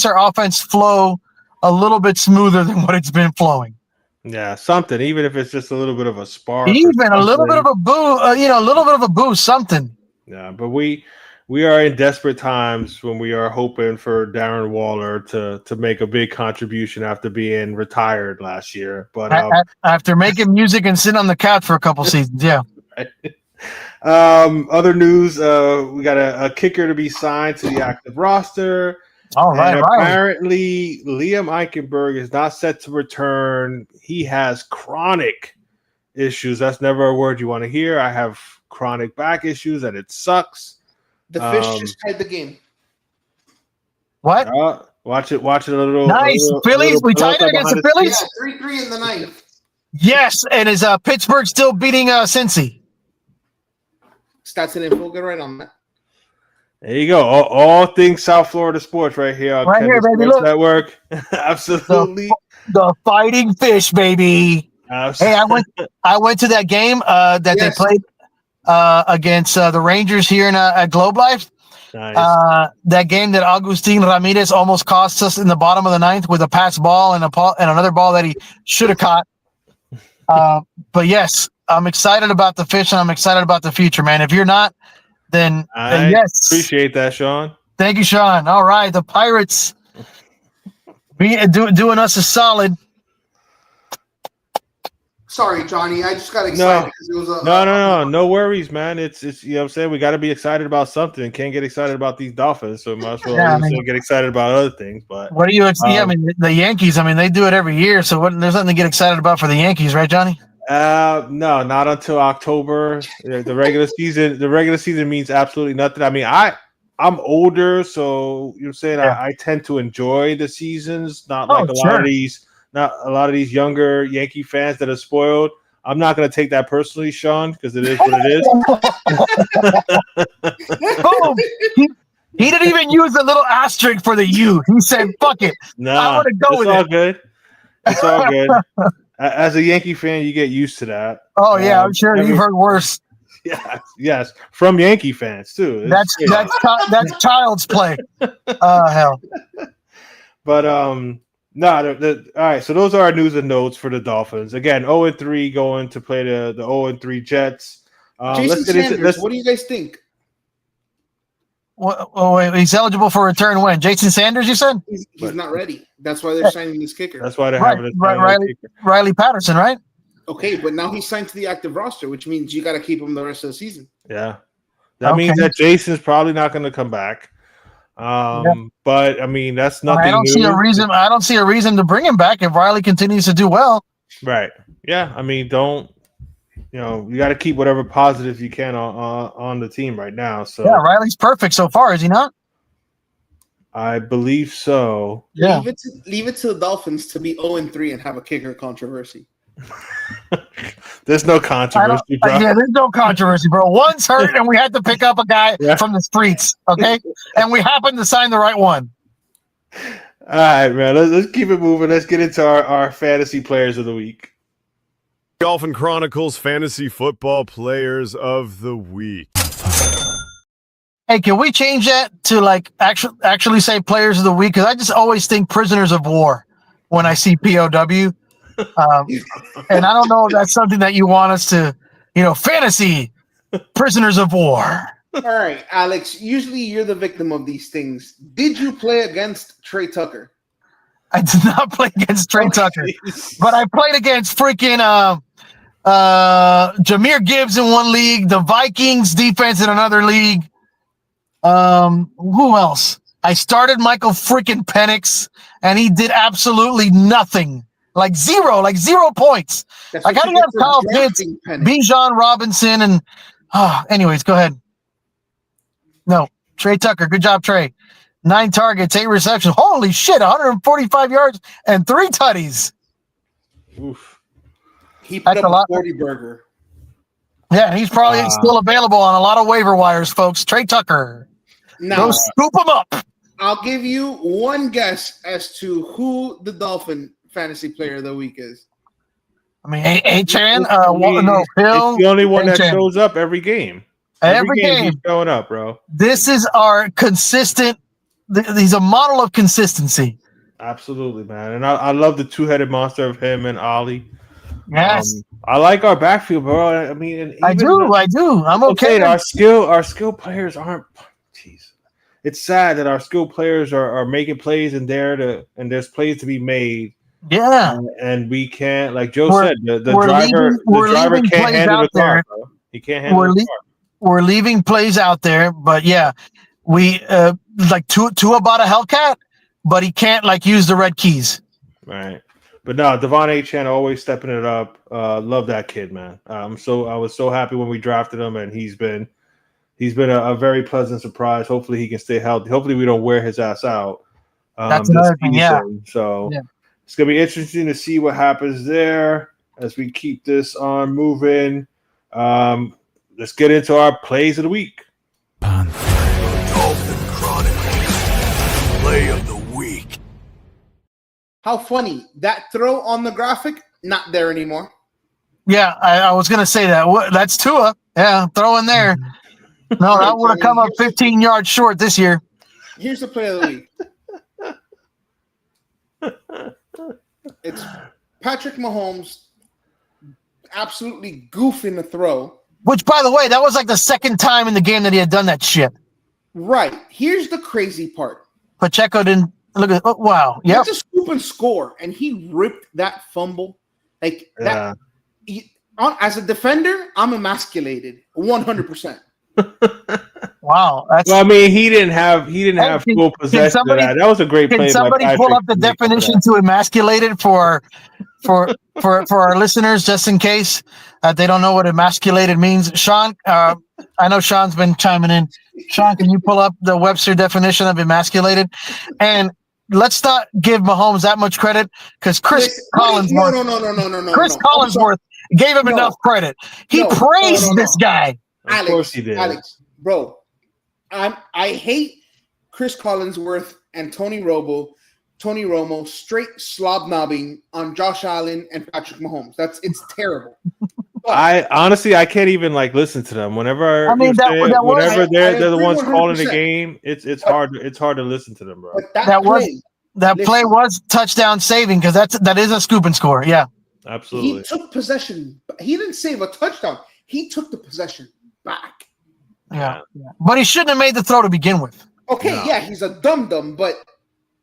our offense flow a little bit smoother than what it's been flowing. Yeah, something. Even if it's just a little bit of a spark, even a little bit of a boost, something. Yeah, but we are in desperate times when we are hoping for Darren Waller to make a big contribution after being retired last year. But after making music and sitting on the couch for a couple seasons, yeah. Other news, we got a kicker to be signed to the active roster. All right. Apparently, Liam Eichenberg is not set to return. He has chronic issues. That's never a word you want to hear. I have chronic back issues, and it sucks. The fish just tied the game. What? Watch it a little. Nice. Phillies. We tied it against the Phillies? Yeah, 3-3 in the ninth. Yes, and is Pittsburgh still beating Cincy? Stats and info, get right on that. There you go. All things South Florida sports right here on baby. Sports Look. Network. Absolutely. The Fighting Fish, baby. Absolutely. Hey, I went to that game they played against the Rangers here at Globe Life. Nice. That game that Agustin Ramirez almost cost us in the bottom of the ninth with a pass ball and another ball that he should have caught. But yes, I'm excited about the Fish, and I'm excited about the future, man. If you're not, then yes. Appreciate that, Sean. Thank you, Sean. All right, the Pirates doing us a solid. Sorry, Johnny. I just got excited because it was no worries, man. It's what I'm saying, we got to be excited about something. Can't get excited about these Dolphins, so might as well get excited about other things. But what do you? The Yankees. I mean, they do it every year, so there's nothing to get excited about for the Yankees, right, Johnny? No, not until October. The regular season means absolutely nothing. I mean, I'm older, so you're saying I tend to enjoy the seasons, not like a lot of these younger Yankee fans that are spoiled. I'm not going to take that personally, Sean, because it is what it is. He didn't even use a little asterisk for the U. He said, "Fuck it, I want to go with it." Good. It's all good. As a Yankee fan, you get used to that. Oh yeah, I'm sure you've heard worse. Yes, from Yankee fans too. That's child's play. Hell. But No, all right. So those are our news and notes for the Dolphins. Again, 0-3 going to play the 0-3 Jets. Jason Sanders, what do you guys think? Wait, he's eligible for return when? Jason Sanders, you said? He's not ready. That's why they're signing this kicker. That's why they're having a kicker. Riley Patterson, right? Okay, but now he's signed to the active roster, which means you got to keep him the rest of the season. Yeah. That means that Jason's probably not going to come back. But I mean, that's nothing. I don't see a reason. I don't see a reason to bring him back if Riley continues to do well. Right. Yeah. I mean, you got to keep whatever positive you can on the team right now. So yeah, Riley's perfect so far, is he not? I believe so. Yeah. Leave it to the Dolphins to be 0-3 and have a kicker controversy. There's no controversy, bro. Yeah, there's no controversy, bro. One's hurt, and we had to pick up a guy from the streets, okay? And we happened to sign the right one. All right, man. Let's keep it moving. Let's get into our fantasy players of the week. Dolphin Chronicles Fantasy Football Players of the Week. Hey, can we change that to actually say players of the week? Because I just always think prisoners of war when I see POW. And I don't know if that's something that you want us to, fantasy prisoners of war. All right, Alex, usually you're the victim of these things. Did you play against Trey Tucker? I did not play against Trey Tucker, but I played against freaking Jahmyr Gibbs in one league, the Vikings defense in another league. Who else? I started Michael freaking Penix, and he did absolutely nothing. Like zero points. I gotta have Kyle Pitts, Bijan Robinson, and anyways, go ahead. No, Trey Tucker. Good job, Trey. 9 targets, 8 receptions. Holy shit, 145 yards and 3 tutties. Oof. He put up a 40 burger. Yeah, he's probably still available on a lot of waiver wires, folks. Trey Tucker. Now, go scoop him up. I'll give you one guess as to who the Dolphin fantasy player of the week is. I mean, Hill. It's the only one that shows up every game. Every game he's showing up, bro. This is our consistent. He's a model of consistency. Absolutely, man. And I love the two-headed monster of him and Ollie. Yes. I like our backfield, bro. I mean, I do. I'm okay. Our skill players aren't. Jeez, it's sad that our skill players are making plays and there's plays to be made. Yeah, and we can't, like Joe said, the driver can't handle the car, bro. He can't handle the car. We're leaving plays out there, but yeah, we Tua bought a Hellcat, but he can't use the red keys. Right. But no, Devon Achane always stepping it up. Love that kid, man. I was so happy when we drafted him, and he's been a very pleasant surprise. Hopefully he can stay healthy. Hopefully we don't wear his ass out. That's another thing, yeah. So it's gonna be interesting to see what happens there as we keep this on moving. Let's get into our plays of the week. Dolphin Chronicles Play of the Week. How funny. That throw on the graphic, not there anymore. Yeah, I was going to say that. That's Tua. Yeah, throw in there. No, that would have come up 15 yards short this year. Here's the play of the week. It's Patrick Mahomes absolutely goofing the throw. Which, by the way, that was like the second time in the game that he had done that shit. Right. Here's the crazy part. Pacheco didn't look at. Oh, wow. Yeah. It's a scoop and score, and he ripped that fumble that. As a defender, I'm emasculated 100%. Wow. Well, I mean, he didn't have full possession of that. That was a great play. Can somebody pull up the definition to emasculated for our listeners, just in case they don't know what emasculated means? Sean, I know Sean's been chiming in. Sean, can you pull up the Webster definition of emasculated? And let's not give Mahomes that much credit because Chris Collinsworth. No. Chris Collinsworth gave him enough credit. He praised this guy. Alex, of course he did. Alex, bro, I hate Chris Collinsworth and Tony Romo straight slob knobbing on Josh Allen and Patrick Mahomes. It's terrible. I can't even listen to them. Whenever they're the ones calling the game, it's hard to listen to them, bro. That That play was touchdown saving because that is a scoop and score. Yeah, Absolutely. He took possession. He didn't save a touchdown. He took the possession back. yeah. But he shouldn't have made the throw to begin with. Okay, yeah, he's a dum-dum, but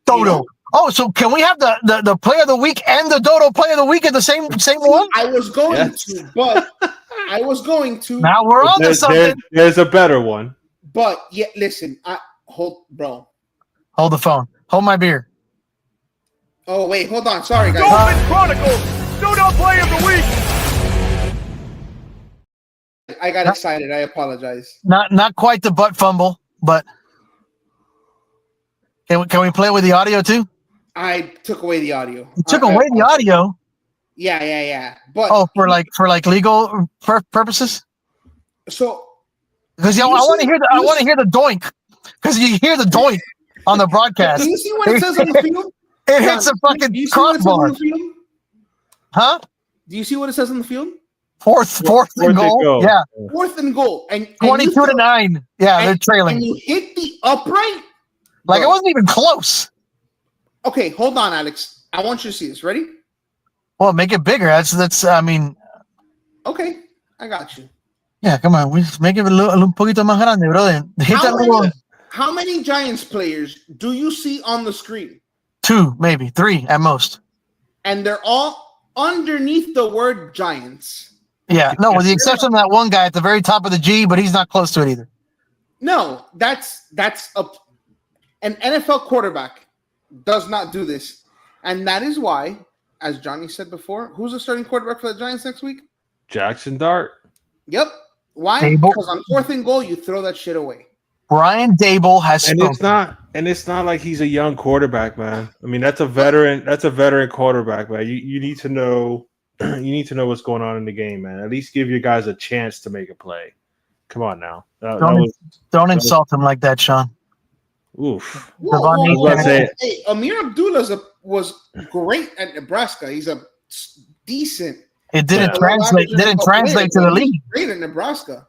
Dodo. you know, Oh, so can we have the play of the week and the Dodo play of the week at the same one? I was going to, but I was going to. Now we're on to something. There's a better one. But yeah, listen, hold the phone. Hold my beer. Oh wait, hold on. Sorry, guys. Dolphin Chronicles Dodo play of the week. I got excited. I apologize. Not quite the butt fumble, but can we play with the audio too? I took away the audio. You took away the audio. Yeah. But for legal purposes. So because I want to hear the doink because you hear the doink on the broadcast. Do you see what it says on the field? It hits a fucking crossbar. Huh? Do you see what it says on the field? Fourth and goal. Yeah. 4th and goal. And 22-9. Yeah, they're trailing. And you hit the upright. Like it wasn't even close. Okay, hold on, Alex. I want you to see this. Ready? Well, make it bigger. That's. I mean. Okay, I got you. Yeah, come on. We just make it a poquito más grande, brother. How many Giants players do you see on the screen? 2, maybe 3 at most. And they're all underneath the word Giants. Yeah, no, with the exception of that one guy at the very top of the G, but he's not close to it either. No, that's an NFL quarterback does not do this. And that is why, as Johnny said before, who's the starting quarterback for the Giants next week? Jackson Dart. Yep. Why? Dable. Because on 4th and goal, you throw that shit away. Brian Dable has spoken. And it's not like he's a young quarterback, man. I mean, that's a veteran quarterback, man. You need to know what's going on in the game, man. At least give your guys a chance to make a play. Come on now. Don't insult him like that, Sean. Oof. Hey, Amir Abdullah was great at Nebraska. He's a decent. It didn't translate. Didn't translate to the league. Great at Nebraska.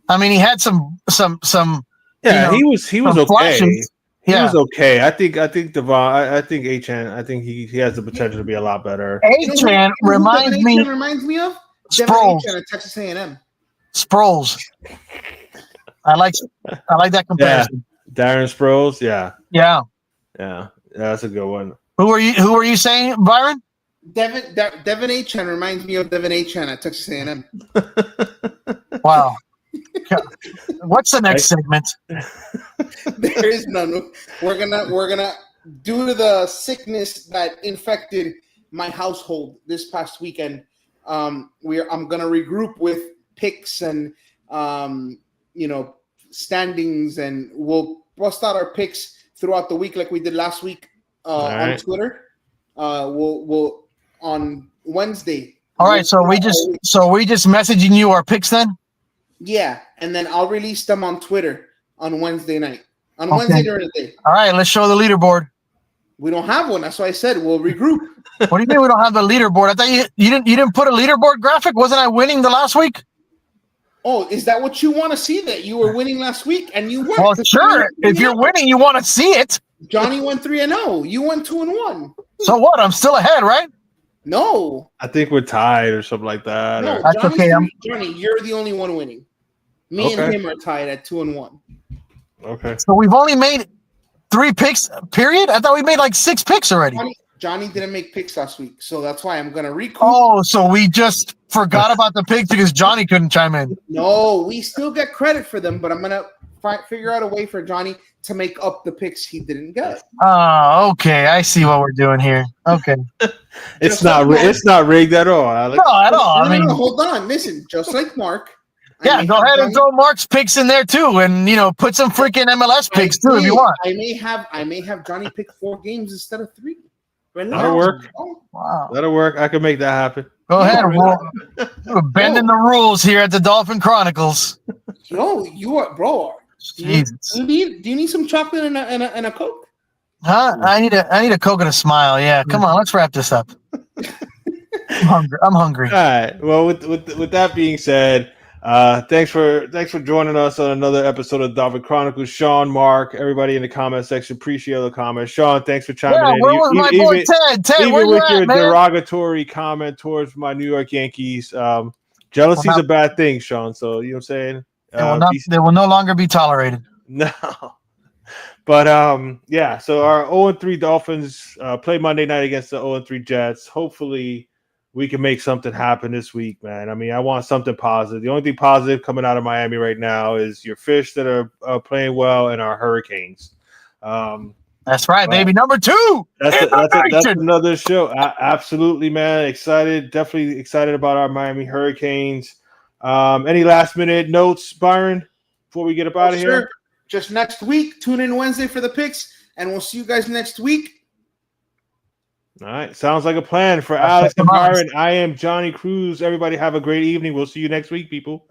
I mean, he had some. Yeah, he was okay. Flashes. He was okay. I think Devon. I think H.N. I think he has the potential to be a lot better. H.N. reminds me of Sproles Devin at Texas A&M. Sproles. I like that comparison. Yeah. Darren Sproles. Yeah. That's a good one. Who are you saying, Byron? Devin H.N. reminds me of Devin H.N. at Texas A&M. Wow. What's the next segment? There is none. We're gonna due to the sickness that infected my household this past weekend. I'm gonna regroup with picks and standings, and we'll bust out our picks throughout the week like we did last week on Twitter. We'll on Wednesday. All right, so we just messaging you our picks then? Yeah, and then I'll release them on Twitter on Wednesday night. Wednesday during the day. All right, let's show the leaderboard. We don't have one. That's why I said we'll regroup. What do you mean we don't have the leaderboard? I thought you didn't put a leaderboard graphic. Wasn't I winning the last week? Oh, is that what you want to see? That you were winning last week and you won? Well, sure. If you're winning, you want to see it. Johnny went 3-0. You went 2-1. So what? I'm still ahead, right? No. I think we're tied or something like that. No, that's okay. Johnny, you're the only one winning. Me and him are tied at 2-1. Okay. So we've only made 3 picks, period? I thought we made like 6 picks already. Johnny didn't make picks last week, so that's why I'm going to recoup. Oh, so we just forgot about the picks because Johnny couldn't chime in. No, we still get credit for them, but I'm going to figure out a way for Johnny to make up the picks he didn't get. Oh, okay. I see what we're doing here. Okay. It's not rigged at all, Alex. No, at all. No, hold on. Listen, just like Mark. Yeah, go ahead and throw Mark's picks in there too, and put some freaking MLS picks too if you want. I may have Johnny pick 4 games instead of 3. That'll work. Wow, that'll work. I can make that happen. Go ahead. We're bending the rules here at the Dolphin Chronicles. Yo, you are, bro. Do you need some chocolate and a Coke? Huh? I need a Coke and a smile. Yeah, come on, let's wrap this up. I'm hungry. All right. Well, with that being said, Thanks for joining us on another episode of Dolphin Chronicles. Sean, Mark, everybody in the comment section, appreciate the comments. Sean, thanks for chiming in. Where was my boy Ted? Ted, where even you with at, your man? derogatory comment towards my New York Yankees, jealousy is a bad thing, Sean. So you know what I'm saying? They will no longer be tolerated. No. But yeah, so our 0-3 Dolphins play Monday night against the 0-3 Jets. Hopefully we can make something happen this week, man. I mean, I want something positive. The only thing positive coming out of Miami right now is your fish that are playing well and our Hurricanes. That's right, baby. Number 2. That's another show. Absolutely, man. Excited. Definitely excited about our Miami Hurricanes. Any last minute notes, Byron, before we get up out of here? Just next week. Tune in Wednesday for the picks, and we'll see you guys next week. All right. Sounds like a plan. For Alex and Byron, I am Johnny Cruz. Everybody have a great evening. We'll see you next week, people.